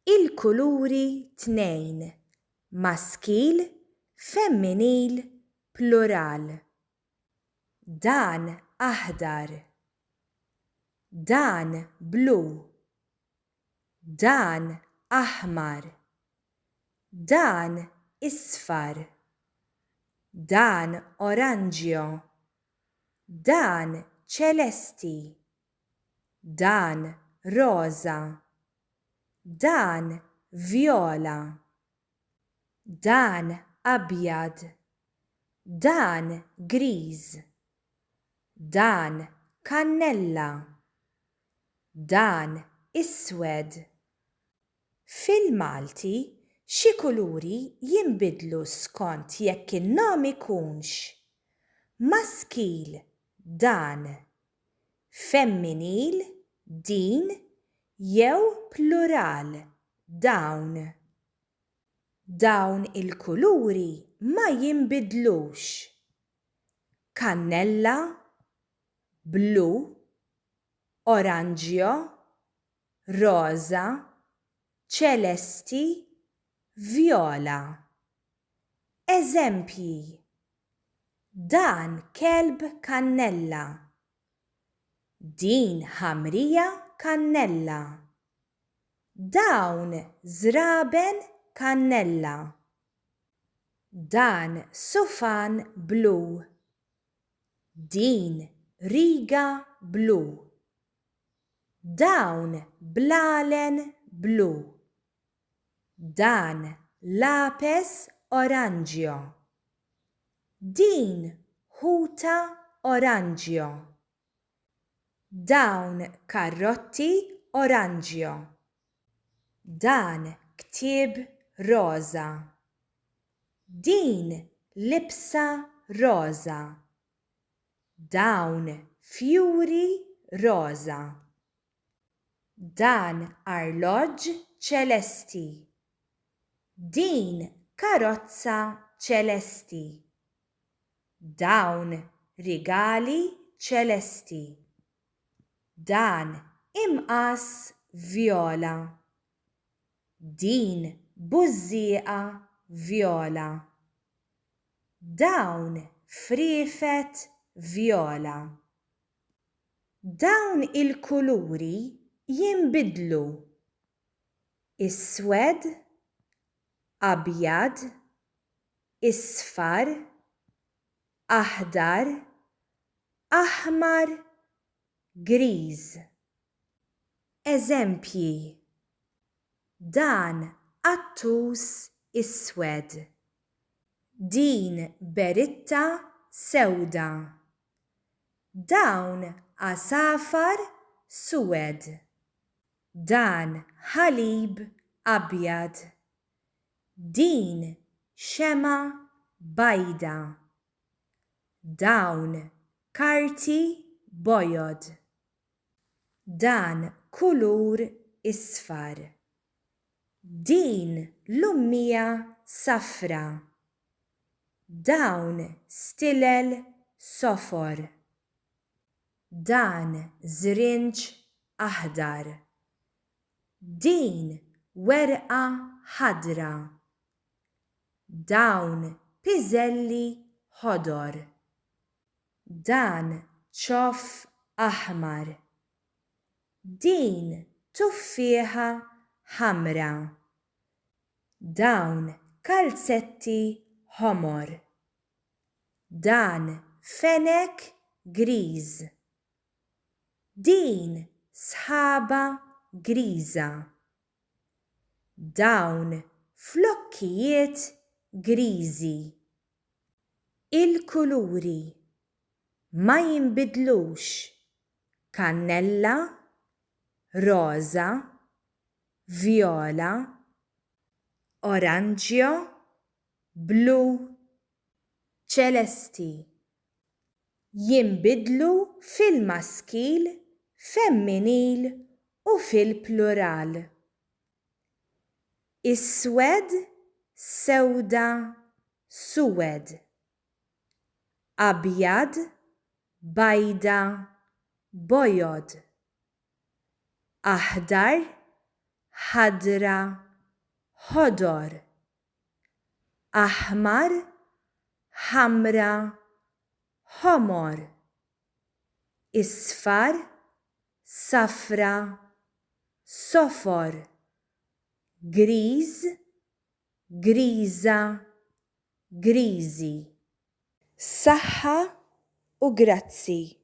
Il-kuluri tnejn, maskil, femminil, plural. Dan aħdar. Dan blu. Dan aħmar. Dan isfar. Dan oranġjo. Dan ċelesti. Dan roza. Dan vjola. Dan abjad. Dan griż. Dan kannella. Dan iswed. Fil-Malti xi kuluri jinbidlu skont jekk in-nom ikunx maskil dan, femminil din jew plural dawn. Dawn il-kuluri ma jinbidlux. Kannella, blu, oranġjo, roza, ċelesti, vjola. Eżempji: dan kelb kannella. Din ħamrija kannella. Dawn żraben kannella. Dan sufan blu. Din riga blu. Dawn blalen blu. Dan lapes oranġjo. Din ħuta oranġjo. Dawn karrotti oranġjo. Dan ktieb roza. Din libsa roza. Dawn fjuri roza. Dan arloġġ ċelesti. Din karozza ċelesti. Dawn rigali ċelesti. Dan imqas vjola. Din bużżieqa vjola. Dawn friefet vjola. Dawn il-kuluri jinbidlu. Iswed, abjad, isfar, aħdar, aħmar, griż. Eżempji: dan qattus iswed. Din beritta sewda. Dawn għasafar suwed. Dan ħalib abjad. Din xema bajda. Dawn karti bojod. Dan kulur isfar. Din lummija safra. Dawn stilel sofor. Dan żrinġ aħdar. Din werqa ħadra. Dawn piżelli ħodor. Dan ċoff aħmar. Din tuffieħa ħamra. Dawn kalzetti ħomor. Dan fenek griż. Din sħaba griża. Dawn flokkijiet griżi. Il-kuluri ma jinbidlux. Kannella, roza, vjola, oranġjo, blu, ċelesti. Jinbidlu fil-maskil, femminil u fil-plural. Iswed, sewda, suwed. Abjad, bajda, bojod. Aħdar, ħadra, ħodor. Aħmar, ħamra, ħomor. Isfar, safra, sofor. Griż, griża, griżi. Saħħa u grazzi.